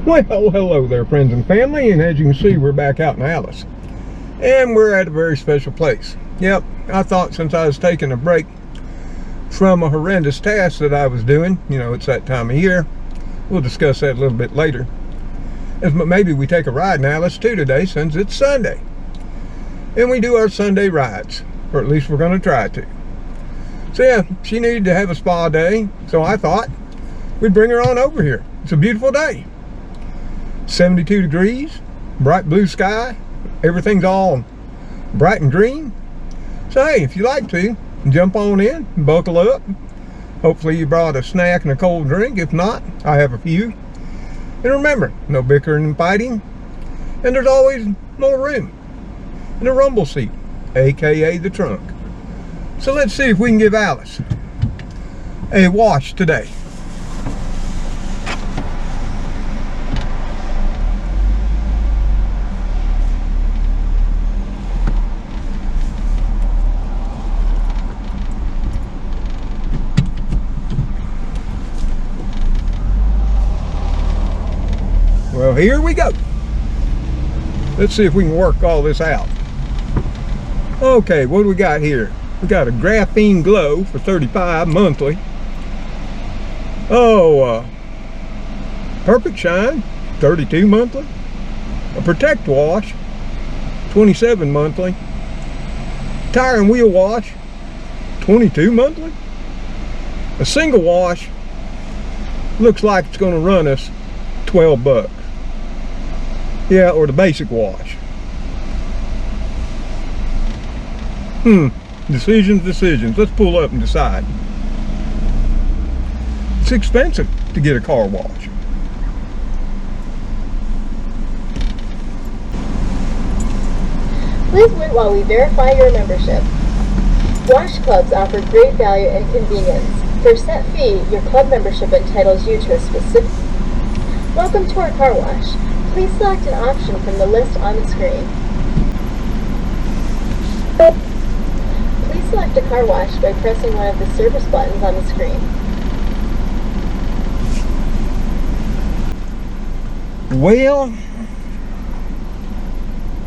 Well, hello there, friends and family, and as you can see, we're back out in Alice. And we're at a very special place. Yep, I thought since I was taking a break from a horrendous task that I was doing, you know, it's that time of year, we'll discuss that a little bit later, as maybe we take a ride in Alice too today since it's Sunday. And we do our Sunday rides, or at least we're going to try to. So yeah, she needed to have a spa day, so I thought we'd bring her on over here. It's a beautiful day. 72 degrees, bright blue sky, everything's all bright and green. So hey, if you like to, jump on in, buckle up. Hopefully you brought a snack and a cold drink. If not, I have a few. And remember, no bickering and fighting. And there's always more room in a rumble seat, aka the trunk. So let's see if we can give Alice a wash today. Well, here we go. Let's see if we can work all this out. Okay, what do we got here? We got a graphene glow for $35 monthly. Perfect shine, $32 monthly. A protect wash, $27 monthly. Tire and wheel wash, $22 monthly. A single wash looks like it's going to run us $12. Yeah, or the basic wash. Decisions. Let's pull up and decide. It's expensive to get a car wash. Please wait while we verify your membership. Wash clubs offer great value and convenience. For a set fee, your club membership entitles you to a specific... Welcome to our car wash. Please select an option from the list on the screen. Please select a car wash by pressing one of the service buttons on the screen. Well,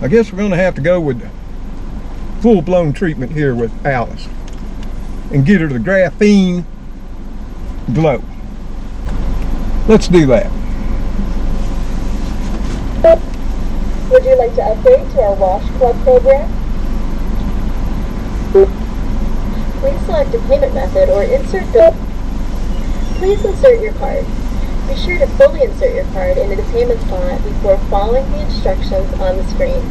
I guess we're going to have to go with full-blown treatment here with Alice and get her the graphene glow. Let's do that. Would you like to upgrade to our Wash Club program? Please select a payment method or insert bill. Please insert your card. Be sure to fully insert your card into the payment slot before following the instructions on the screen.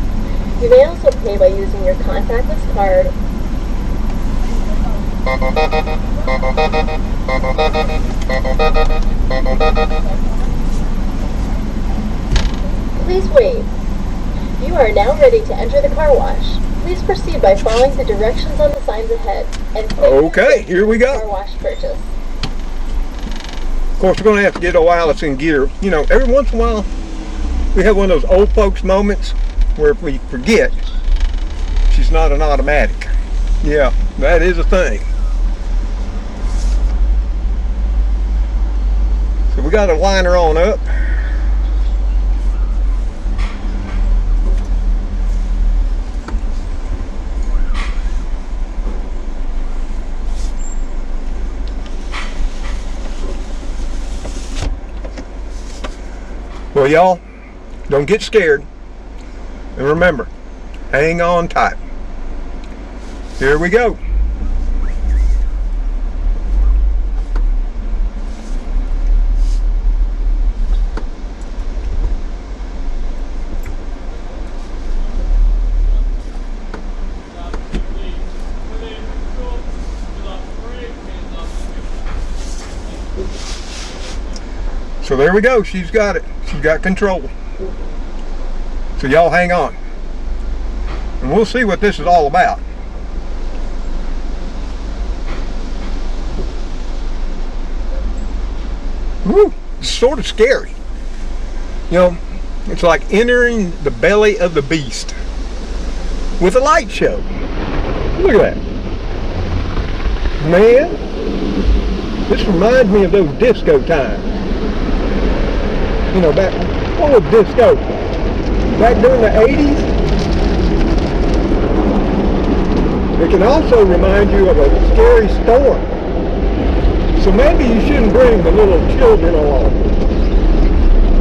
You may also pay by using your contactless card. Please wait. You are now ready to enter the car wash. Please proceed by following the directions on the signs ahead. And okay, here we go. Car wash purchase. Of course, we're going to have to get old Alice in gear. You know, every once in a while, we have one of those old folks moments where if we forget, she's not an automatic. Yeah, that is a thing. So we got to line her on up. Well, y'all, don't get scared. And remember, hang on tight. Here we go. So there we go. She's got it. She's got control. So y'all hang on. And we'll see what this is all about. Woo, it's sort of scary. You know, it's like entering the belly of the beast with a light show. Look at that. Man, this reminds me of those disco times. you know, back, what was disco? Back during the 80s? It can also remind you of a scary storm. So maybe you shouldn't bring the little children along.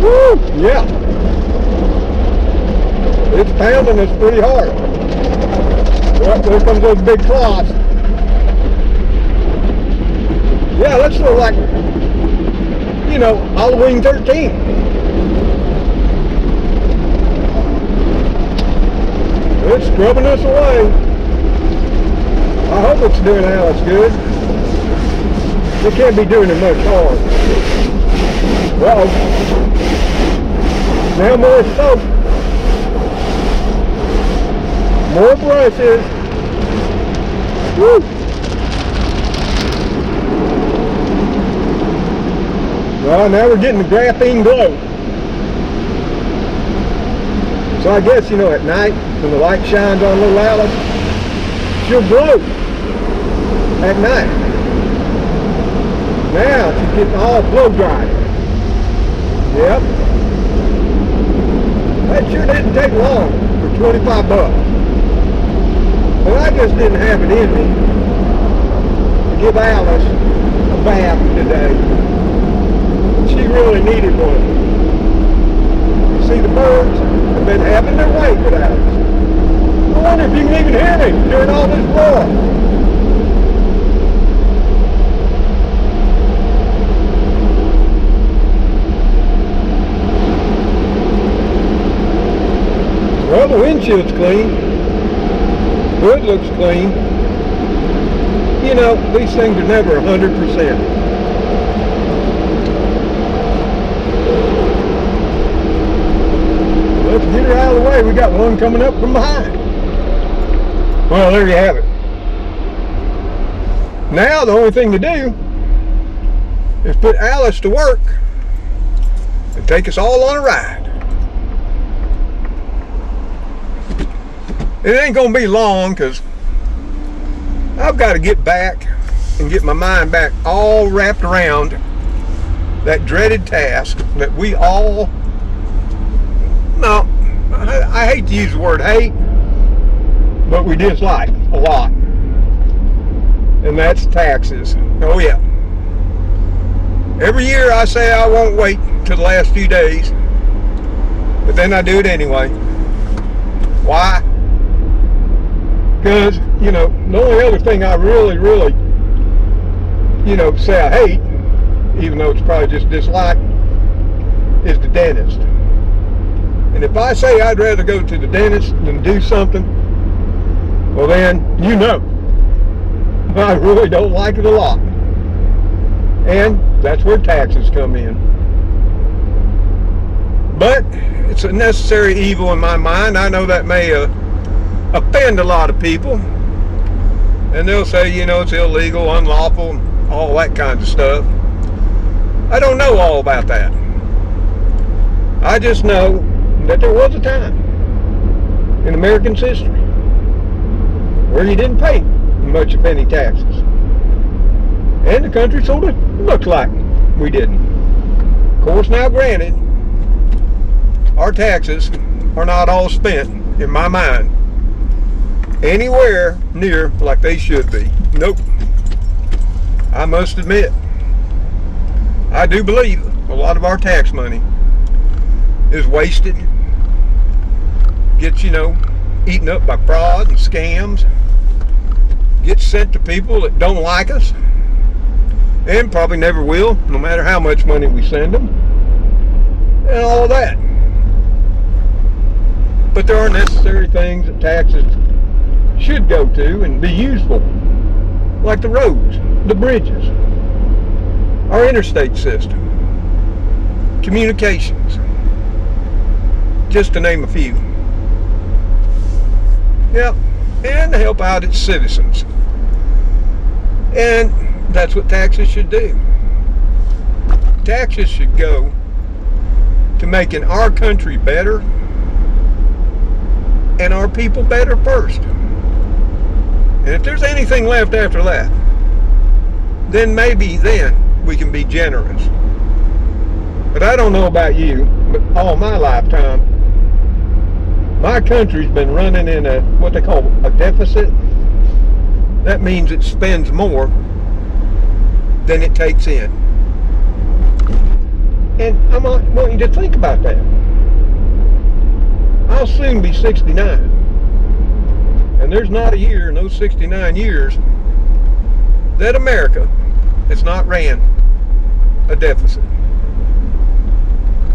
Woo! Yeah. It's pounding us pretty hard. Well, there comes those big clods. Yeah, let's look like, you know, Halloween 13. It's scrubbing us away. I hope it's doing Alice good. It can't be doing it much harm. Uh-oh. Now more soap. More brushes. Woo! Well, now we're getting the graphene glow. So I guess, you know, at night, when the light shines on little Alice, she'll glow at night. Now she's getting all blow dried. Yep. That sure didn't take long for 25 bucks. But I just didn't have it in me to give Alice a bath today. She really needed one. You see, the birds have been having their way with Alice. I wonder if you can even hear me during all this roar. Well, the windshield's clean. Hood looks clean. You know, these things are never 100%. Let's get her out of the way. We got one coming up from behind. Well, there you have it. Now the only thing to do is put Alice to work and take us all on a ride. It ain't gonna be long because I've got to get back and get my mind back all wrapped around that dreaded task that we all, no, I hate to use the word hate, but we dislike a lot, and that's taxes. Oh yeah. Every year I say I won't wait till the last few days, but then I do it anyway. Why? Because, you know, the only other thing I really, you know, say I hate, even though it's probably just dislike, is the dentist. And if I say I'd rather go to the dentist than do something, well then, you know, I really don't like it a lot. And that's where taxes come in. But it's a necessary evil in my mind. I know that may offend a lot of people, and they'll say, you know, it's illegal, unlawful, all that kind of stuff. I don't know all about that. I just know that there was a time in American's history where you didn't pay much of any taxes, and the country sort of looked like we didn't. Of course, now granted, our taxes are not all spent, in my mind, anywhere near like they should be. Nope. I must admit, I do believe a lot of our tax money is wasted, gets, you know, eaten up by fraud and scams, gets sent to people that don't like us, and probably never will, no matter how much money we send them, and all of that. But there are necessary things that taxes should go to and be useful, like the roads, the bridges, our interstate system, communications, just to name a few. Yep, and to help out its citizens. And that's what taxes should do. Taxes should go to making our country better and our people better first. And if there's anything left after that, then maybe then we can be generous. But I don't know about you, but all my lifetime, my country's been running in a what they call a deficit. That means it spends more than it takes in. And I want you to think about that. I'll soon be 69. And there's not a year in those 69 years that America has not ran a deficit,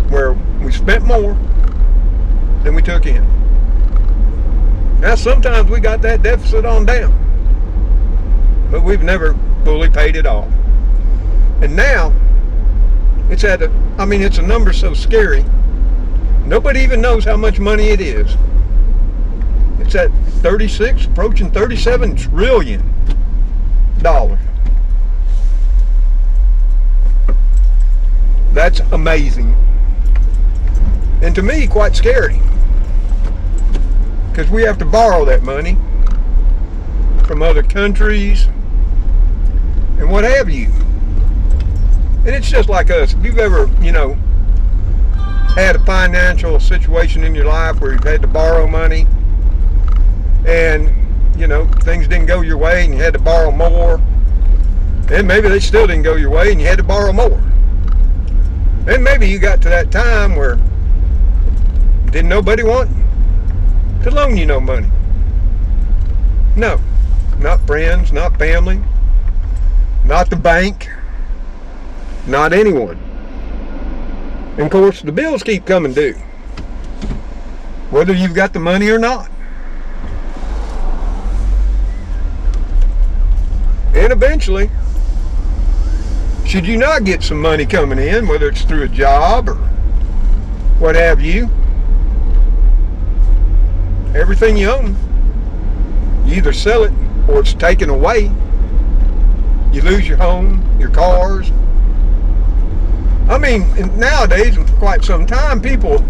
where we spent more than we took in. Now sometimes we got that deficit on down, but we've never fully paid it off. And now it's at it's a number so scary, nobody even knows how much money it is. It's at 36, approaching $37 trillion. That's amazing. And to me, quite scary. Because we have to borrow that money from other countries and what have you. And it's just like us. If you've ever, had a financial situation in your life where you've had to borrow money and, things didn't go your way and you had to borrow more, and maybe they still didn't go your way and you had to borrow more. And maybe you got to that time where didn't nobody want to loan you no money. No, not friends, not family, not the bank, not anyone. And of course, the bills keep coming due, whether you've got the money or not. And eventually, should you not get some money coming in, whether it's through a job or what have you, everything you own, you either sell it or it's taken away. You lose your home, your cars. Nowadays, and for quite some time, people,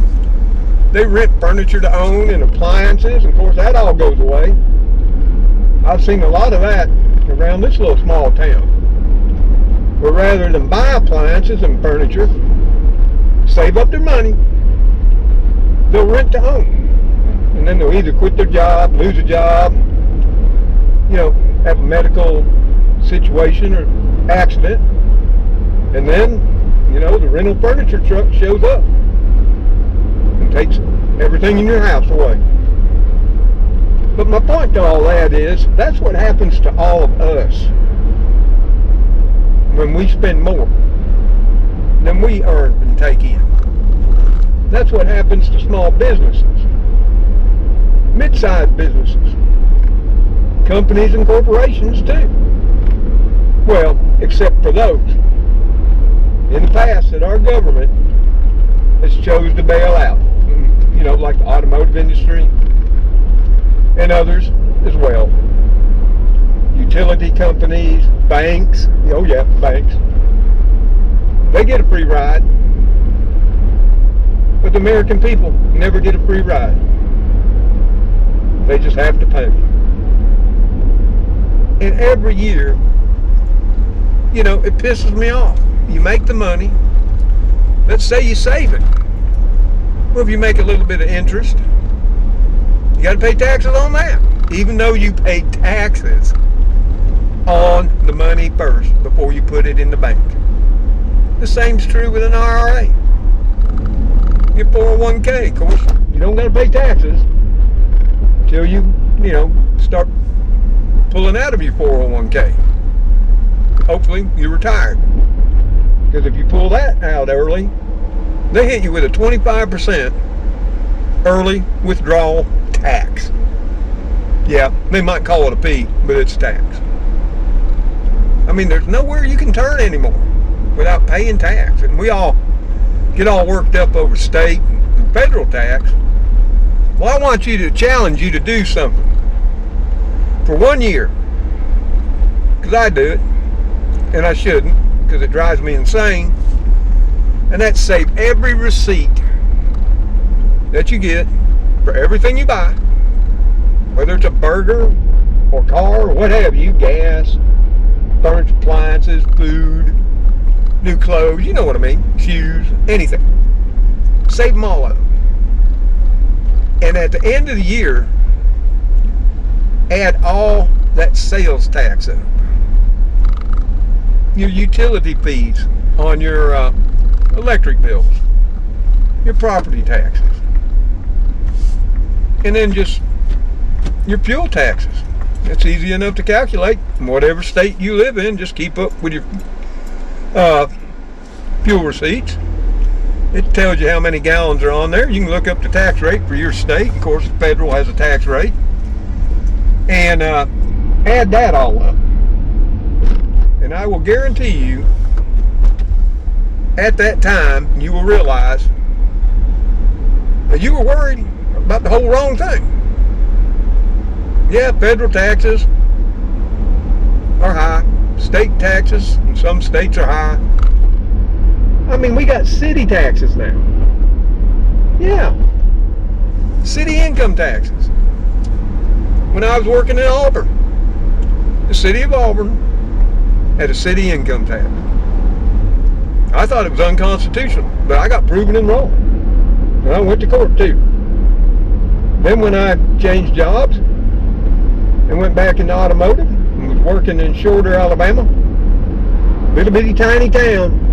they rent furniture to own and appliances. Of course, that all goes away. I've seen a lot of that around this little small town, where rather than buy appliances and furniture, save up their money, they'll rent to own. And then they'll either quit their job, lose a job, have a medical situation or accident, and then, the rental furniture truck shows up and takes everything in your house away. But my point to all that is, that's what happens to all of us when we spend more than we earn and take in. That's what happens to small businesses, mid-sized businesses, companies and corporations too. Well, except for those in the past that our government has chose to bail out, like the automotive industry and others as well. Utility companies, banks, banks. They get a free ride. But the American people never get a free ride. They just have to pay. And every year, it pisses me off. You make the money. Let's say you save it. Well, if you make a little bit of interest, you got to pay taxes on that, even though you pay taxes on the money first before you put it in the bank. The same's true with an IRA. Your 401k, of course, you don't got to pay taxes until you start pulling out of your 401k. Hopefully you're retired. Because if you pull that out early, they hit you with a 25% early withdrawal tax. Yeah, they might call it a fee, but it's tax. There's nowhere you can turn anymore without paying tax. And we all get all worked up over state and federal tax. Well, I want you to challenge you to do something for 1 year. Because I do it, and I shouldn't, because it drives me insane. And that's save every receipt that you get for everything you buy, whether it's a burger or car or what have you, gas, furniture, appliances, food, new clothes, you know what I mean, shoes, anything. Save them all up. And at the end of the year, add all that sales tax up. Your utility fees on your electric bills, your property taxes, and then just your fuel taxes. It's easy enough to calculate. In whatever state you live in, just keep up with your fuel receipts. It tells you how many gallons are on there. You can look up the tax rate for your state. Of course, the federal has a tax rate. And add that all up. And I will guarantee you, at that time, you will realize that you were worried about the whole wrong thing. Yeah, federal taxes are high. State taxes in some states are high. I mean, we got city taxes now. Yeah. City income taxes. When I was working in Auburn, the city of Auburn had a city income tax. I thought it was unconstitutional, but I got proven in wrong. And I went to court too. Then when I changed jobs and went back into automotive and was working in Shorter, Alabama, little bitty tiny town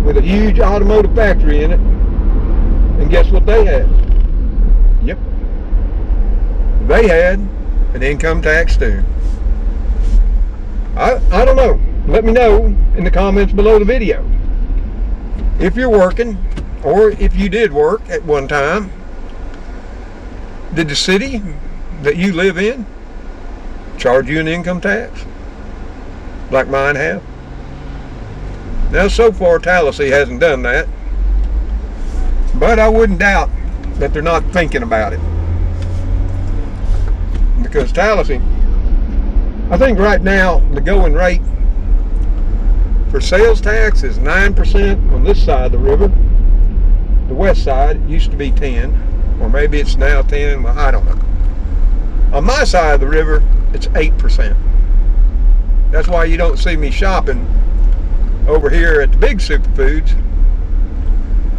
with a huge automotive factory in it. And guess what they had? Yep. They had an income tax too. I don't know. Let me know in the comments below the video. If you're working, or if you did work at one time, did the city that you live in charge you an income tax? Like mine have? Now, so far, Tallahassee hasn't done that. But I wouldn't doubt that they're not thinking about it. Because Tallahassee, I think right now, the going rate for sales tax is 9% on this side of the river. The west side, it used to be 10. Or maybe it's now 10, well, I don't know. On my side of the river, it's 8%. That's why you don't see me shopping over here at the big superfoods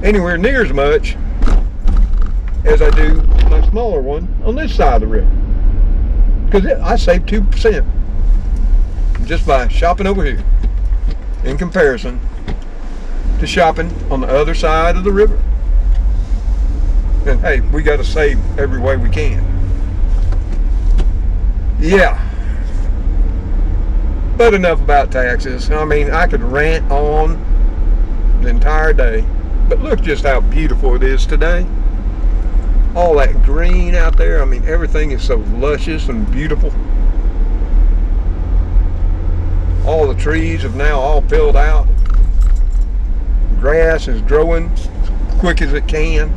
anywhere near as much as I do my smaller one on this side of the river. Because I save 2% just by shopping over here in comparison to shopping on the other side of the river. And hey, we got to save every way we can. Yeah. But enough about taxes. I mean, I could rant on the entire day. But look just how beautiful it is today. All that green out there. I mean, everything is so luscious and beautiful. All the trees have now all filled out. Grass is growing as quick as it can.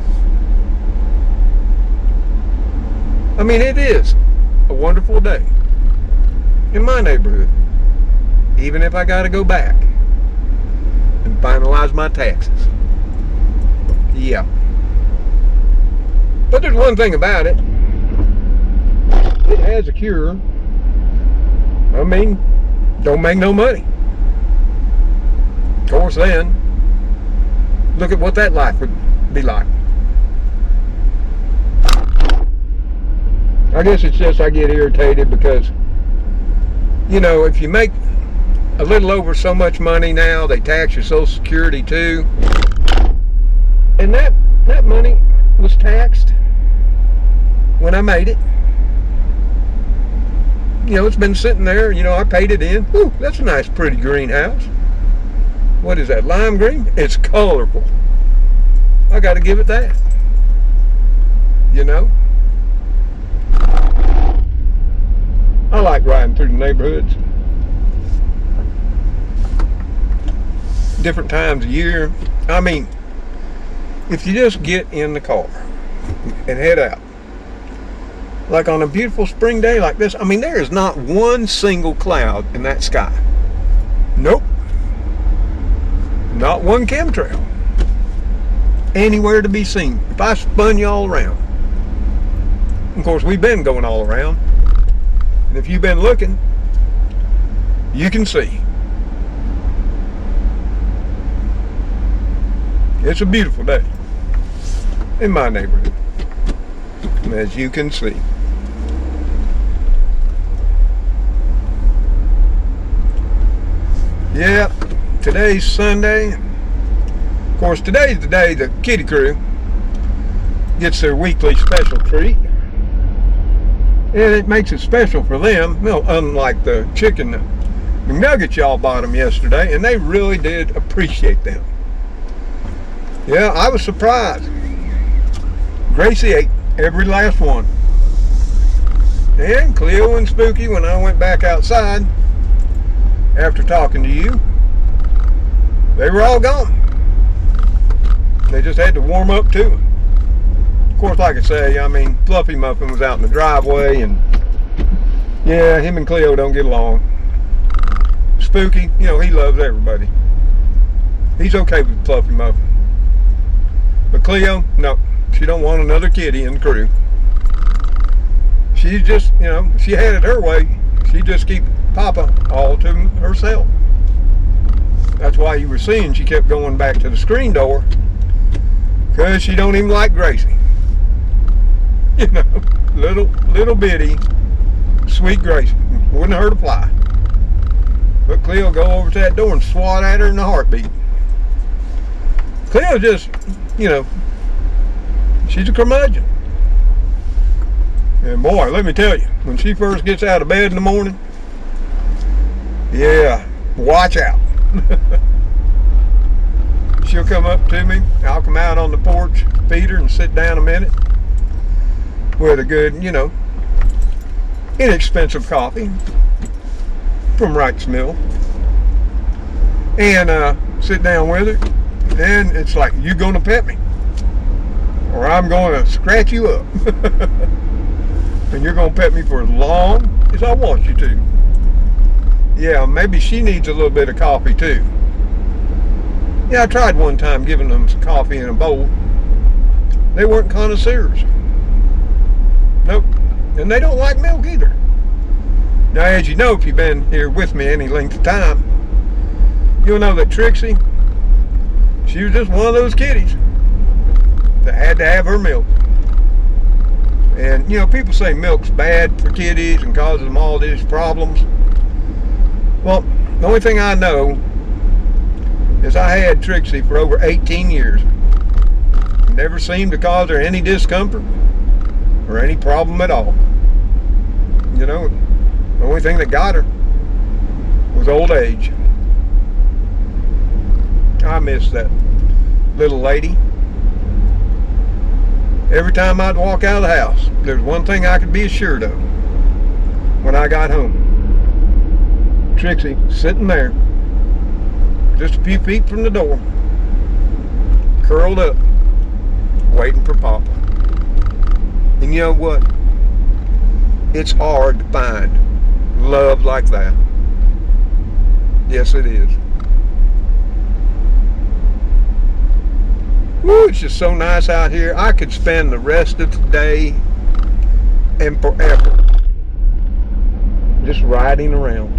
I mean, it is a wonderful day in my neighborhood. Even if I got to go back and finalize my taxes. Yeah. But there's one thing about it. It has a cure. I mean, don't make no money. Of course, then, look at what that life would be like. I guess it's just I get irritated because, you know, if you make a little over so much money now, they tax your Social Security too. And that money was taxed when I made it. You know, it's been sitting there, you know, I paid it in. Ooh, that's a nice pretty greenhouse. What is that, lime green? It's colorful. I got to give it that. You know? I like riding through the neighborhoods. Different times of year. I mean, if you just get in the car and head out, like on a beautiful spring day like this, I mean, there is not one single cloud in that sky. Nope. Not one chemtrail anywhere to be seen. If I spun you all around, of course, we've been going all around, and if you've been looking, you can see It's a beautiful day in my neighborhood, as you can see. Yeah, today's Sunday. Of course, today's the day the kitty crew gets their weekly special treat. And it makes it special for them, well, unlike the chicken McNuggets y'all bought them yesterday, and they really did appreciate them. Yeah, I was surprised. Gracie ate every last one. And Cleo and Spooky, when I went back outside after talking to you, they were all gone. They just had to warm up to it. Of course, like I say, I mean, Fluffy Muffin was out in the driveway, and yeah, him and Cleo don't get along. Spooky, you know, he loves everybody. He's okay with Fluffy Muffin. But Cleo, no, she don't want another kitty in the crew. She's just, you know, if she had it her way, she'd just keep Papa all to herself. That's why you were seeing she kept going back to the screen door, because she don't even like Gracie. You know, little bitty, sweet Gracie. Wouldn't hurt a fly. But Cleo go over to that door and swat at her in a heartbeat. Cleo just, you know, she's a curmudgeon. And boy, let me tell you, when she first gets out of bed in the morning, yeah, watch out. She'll come up to me. I'll come out on the porch, feed her, and sit down a minute with a good, you know, inexpensive coffee from Wright's Mill, and sit down with her, and it's like, you gonna pet me or I'm gonna scratch you up. And you're gonna pet me for as long as I want you to. Yeah, maybe she needs a little bit of coffee too. Yeah, I tried one time giving them some coffee in a bowl. They weren't connoisseurs. Nope. And they don't like milk either. Now, as you know, if you've been here with me any length of time, you'll know that Trixie, she was just one of those kitties that had to have her milk. And, you know, people say milk's bad for kitties and causes them all these problems. Well, the only thing I know is I had Trixie for over 18 years. Never seemed to cause her any discomfort or any problem at all. You know, the only thing that got her was old age. I miss that little lady. Every time I'd walk out of the house, there's one thing I could be assured of when I got home. Trixie sitting there, just a few feet from the door, curled up, waiting for Papa. And you know what? It's hard to find love like that. Yes, it is. Woo, it's just so nice out here. I could spend the rest of the day and forever just riding around.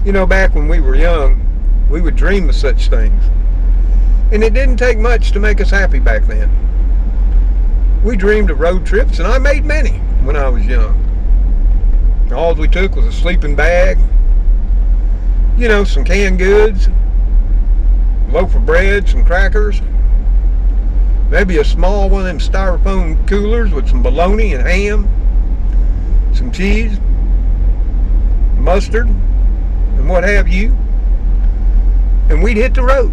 You know, back when we were young, we would dream of such things. And it didn't take much to make us happy back then. We dreamed of road trips, and I made many when I was young. All we took was a sleeping bag, you know, some canned goods, a loaf of bread, some crackers, maybe a small one of them styrofoam coolers with some bologna and ham, some cheese, mustard, and what have you. And we'd hit the road.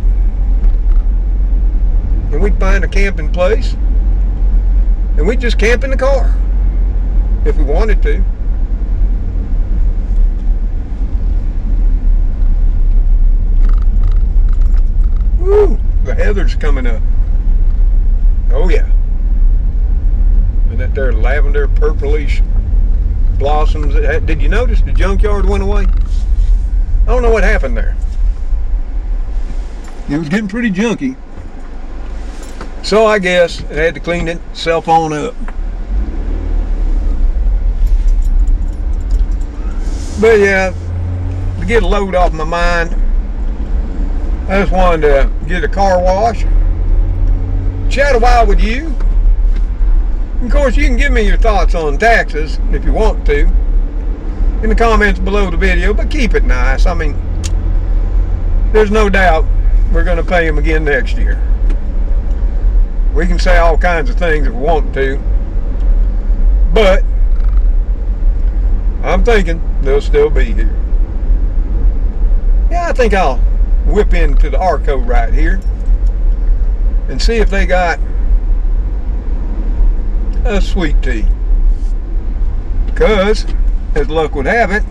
And we'd find a camping place, and we'd just camp in the car if we wanted to. Woo! The heather's coming up. Oh yeah. And that there lavender purplish blossoms. Did you notice the junkyard went away? I don't know what happened there. It was getting pretty junky. So I guess it had to clean itself on up. But yeah, to get a load off my mind. I just wanted to get a car wash, chat a while with you. Of course, you can give me your thoughts on taxes if you want to in the comments below the video, but keep it nice. I mean, there's no doubt we're going to pay them again next year. We can say all kinds of things if we want to, but I'm thinking they'll still be here. Yeah, I think I'll whip into the Arco right here and see if they got a sweet tea. Because, as luck would have it,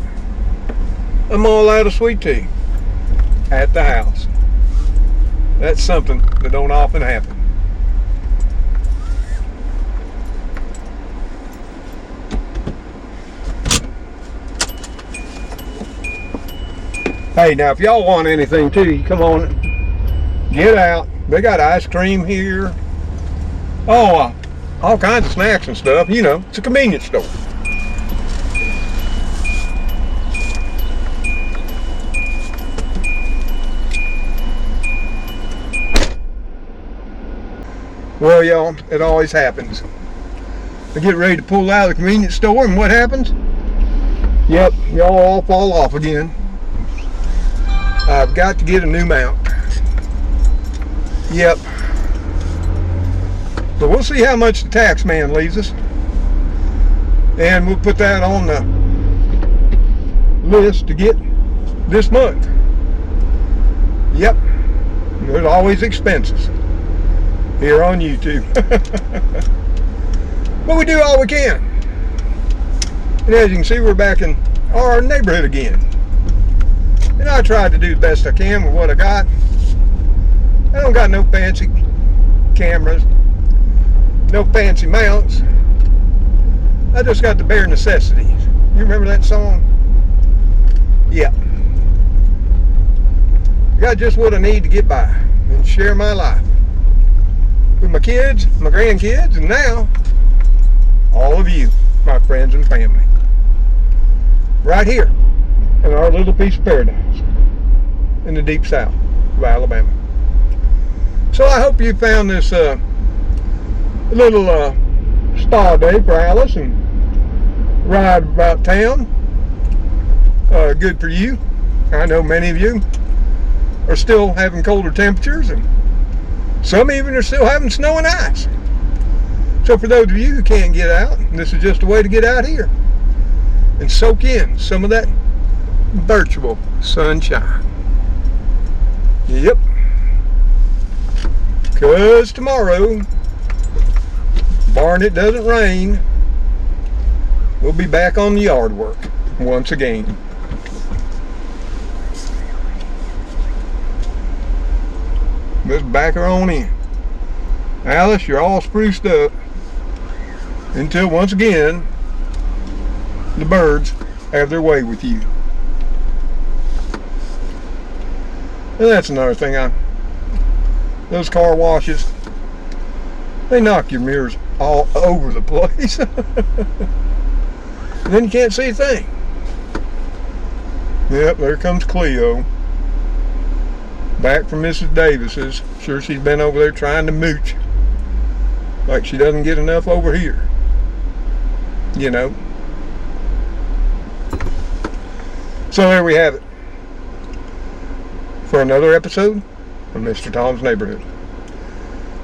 I'm all out of sweet tea at the house. That's something that don't often happen. Hey, now if y'all want anything too, come on, get out. They got ice cream here. Oh, all kinds of snacks and stuff. You know, it's a convenience store. Well, y'all, it always happens. I get ready to pull out of the convenience store, and what happens? Yep, y'all all fall off again. I've got to get a new mount. Yep. But we'll see how much the tax man leaves us. And we'll put that on the list to get this month. Yep. There's always expenses here on YouTube. But we do all we can. And as you can see, we're back in our neighborhood again. And I tried to do the best I can with what I got. I don't got no fancy cameras, no fancy mounts. I just got the bare necessities. You remember that song? Yeah. I got just what I need to get by and share my life with my kids, my grandkids, and now all of you, my friends and family. Right here in our little piece of paradise in the deep south of Alabama. So I hope you found this little spa day for Alice and ride about town good for you. I know many of you are still having colder temperatures, and some even are still having snow and ice. So for those of you who can't get out, this is just a way to get out here and soak in some of that virtual sunshine. Yep. Because tomorrow, barring it doesn't rain, we'll be back on the yard work once again. Let's back her on in. Alice, you're all spruced up until once again the birds have their way with you. And that's another thing, those car washes, they knock your mirrors all over the place. And then you can't see a thing. Yep, there comes Cleo. Back from Mrs. Davis's. Sure, she's been over there trying to mooch. Like she doesn't get enough over here. You know. So there we have it. For another episode of Mr. Tom's Neighborhood.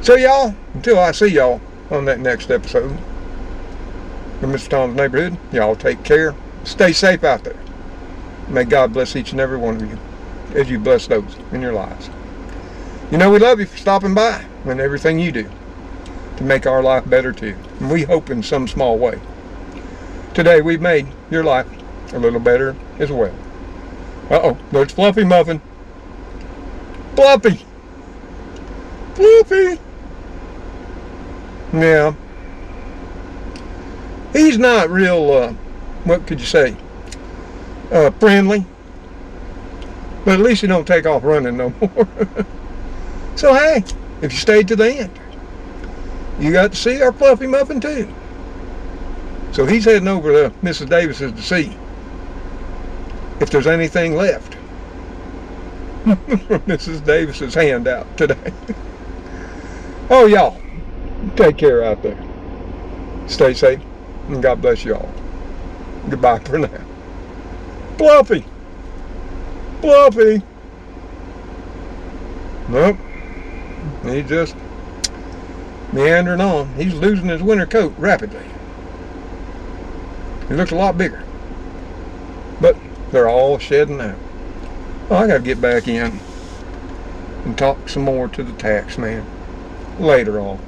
So y'all, until I see y'all on that next episode of Mr. Tom's Neighborhood, y'all take care. Stay safe out there. May God bless each and every one of you as you bless those in your lives. You know we love you for stopping by and everything you do to make our life better too. And we hope in some small way. Today we've made your life a little better as well. Uh-oh, there's Fluffy Muffin. Fluffy! Fluffy! Yeah. He's not real, what could you say, friendly. But at least he don't take off running no more. So hey, if you stayed to the end, you got to see our Fluffy Muffin too. So he's heading over to Mrs. Davis's to see if there's anything left from Mrs. Davis's handout today. Oh, y'all, take care out there. Stay safe, and God bless you all. Goodbye for now. Fluffy! Fluffy! Nope. He's just meandering on. He's losing his winter coat rapidly. He looks a lot bigger. But they're all shedding out. Oh, I gotta get back in and talk some more to the tax man later on.